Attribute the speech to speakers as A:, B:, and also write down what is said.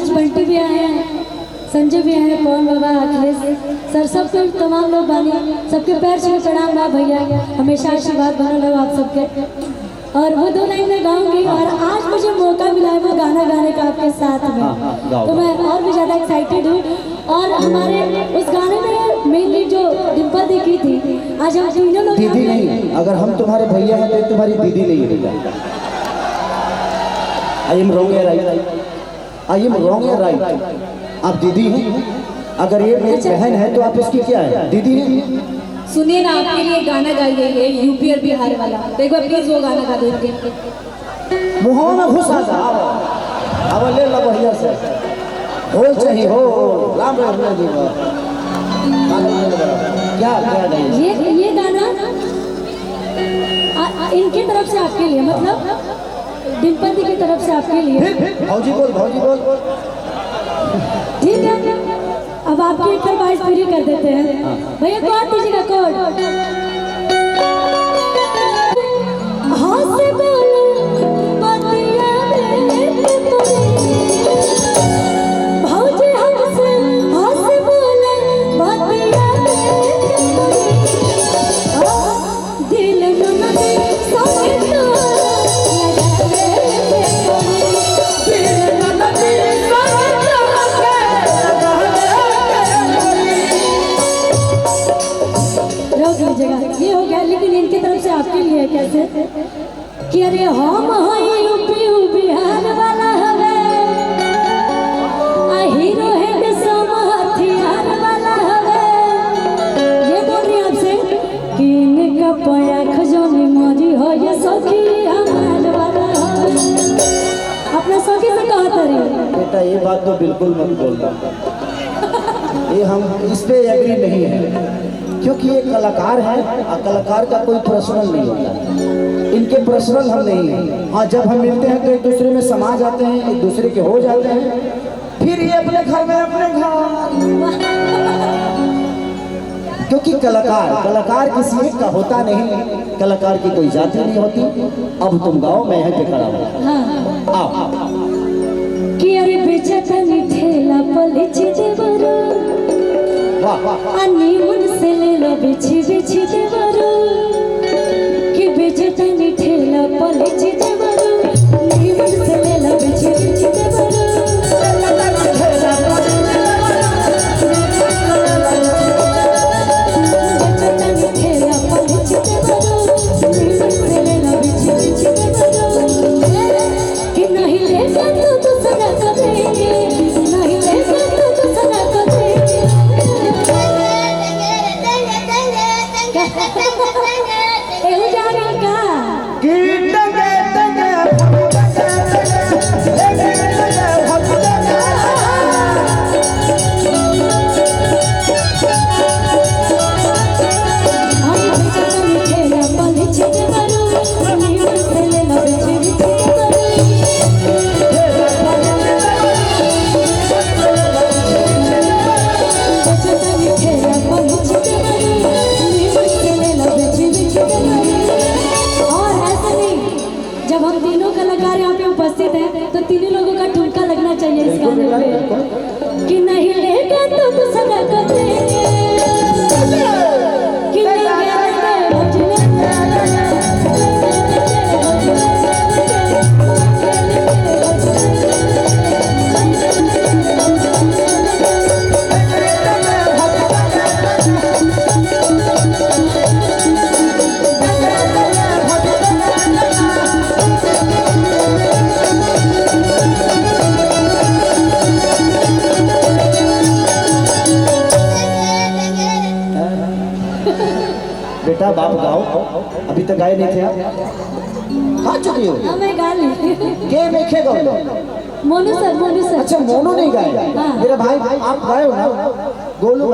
A: बीच बंटी भी आए हैं, संजय भी आए, पवन बाबा, अखिलेश सर, सबके तमाम लोग बानी, सबके पैर छू प्रणाम बा भैया, हमेशा आशीर्वाद बनल रहो आप सबके। और वो दो लाइन में गाऊंगी और आज मुझे मौका मिला है वो गाना गाने का आपके साथ में, तो मैं और भी ज़्यादा एक्साइटेड हूँ। और हमारे उस गाने में मेनली जो डिम्पल दी की थी, आज हम तीनों लोग
B: दीदी नहीं, अगर हम तुम्हारे भैया हैं तो तुम्हारी दीदी नहीं है। आई एम रॉन्ग या राइट? आई एम रॉन्ग या राइट? आप दीदी हैं, अगर ये मेरी बहन है तो आप इसकी क्या है, दीदी हैं?
A: सुनिए ना, आपके लिए गाना गाई गई है यूपी और बिहार वाला, तो एक बार प्लीज वो गाना गा देंगे।
B: मुँह में घुसा जा, अब ले लो बढ़िया से, हो चाहिए हो राम राम देगा। क्या क्या
A: ये गाना इनकी तरफ से आपके लिए, मतलब डिम्पल दी की तरफ से आपके लिए।
B: भौजी बोल, भौजी बोल।
A: ठीक है, अब आपकी एक फरमाइश पूरी कर देते हैं भैया। कोड दीजिएगा, कोड। हाँ से बोलो बतिया भौजी, हमसे हाँ से बोले बतिया दिल में जगह ये हो गया। लेकिन इनकी तरफ से आपके लिए कैसे कि अरे हम यूपी बिहार वाला हवे, हीरो है सम हथियार वाला हवे। ये बोल रही आपसे कि इनका पया खजोनी मौजी हो, ये सखी हमार वाला हवे। अपना सखी से कहा तरी
B: बेटा, ये बात तो बिल्कुल मत बोलना, ये हम इस पे एग्री नहीं है, क्योंकि ये कलाकार है और कलाकार का कोई पर्सनल नहीं होता, इनके पर्सनल हम नहीं हैं। हाँ, जब हम मिलते हैं तो एक दूसरे में समा जाते हैं, एक दूसरे के हो जाते हैं, फिर ये अपने घर में अपने घर। क्योंकि कलाकार किसी एक का होता नहीं, कलाकार की कोई जाति नहीं होती। अब तुम गाओ, मैं यहाँ पे खड़ा हूँ। आओ।
A: कि अरे बेचतनी ठेला पलिची देवरो, अन्नी मुझसे ले लो बिछी बिछी देवरो, कि बेचतनी ठेला पलिची देवरो, अन्नी मुझसे ले लो बिछी बिछी देवरो। जब हम तीनों कलाकार यहाँ पे उपस्थित हैं तो तीनों लोगों का ठुमका लगना चाहिए इस गाने पे, कि नहीं लेगा तो तू सदा कर देंगे, कि नहीं लेगा
B: बेटा, बाप गाओ, अभी तक गाए नहीं थे आप, गा चुकी हो?
A: मैं गा ली।
B: के में खे गाओ?
A: Monu sir, Monu sir.
B: अच्छा, मोनू नहीं गाए? मेरा भाई आप गाए हो ना, गोलू।